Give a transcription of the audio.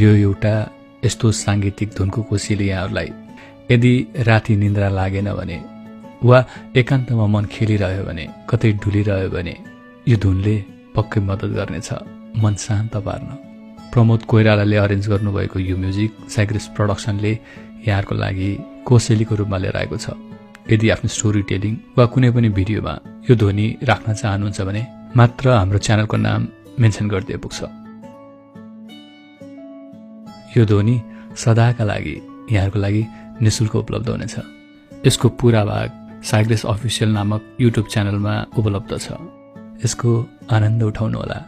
यो एउटा यस्तो सांगीतिक धुनको कोसेली यहाँहरूलाई यदि राति निन्द्रा लागेन भने वा एकान्तमा मन खेलिरह्यो भने कतै डुलिरह्यो भने यो धुनले पक्कै मद्दत गर्नेछ मन शान्त पार्न। प्रमोद कोइरालाले अरेन्ज गर्नुभएको यो म्युजिक साइग्रेस प्रोडक्सनले यहाँहरूको लागि कोसेलीको रूपमा लिएर आएको छ। यदि आफ्नो स्टोरी टेलिङ वा कुनै पनि भिडियोमा यो ध्वनि राख्न चाहनुहुन्छ भने मात्र हाम्रो च्यानलको नाम मेन्सन गरिदिए पुग्छ। यो ध्वनि सदाका लागि यहाँहरूको लागि निशुल्क उपलब्ध हुनेछ। यसको पूरा भाग साइग्रेस अफिसियल नामक युट्युब च्यानलमा उपलब्ध छ। यसको आनन्द उठाउनुहोला।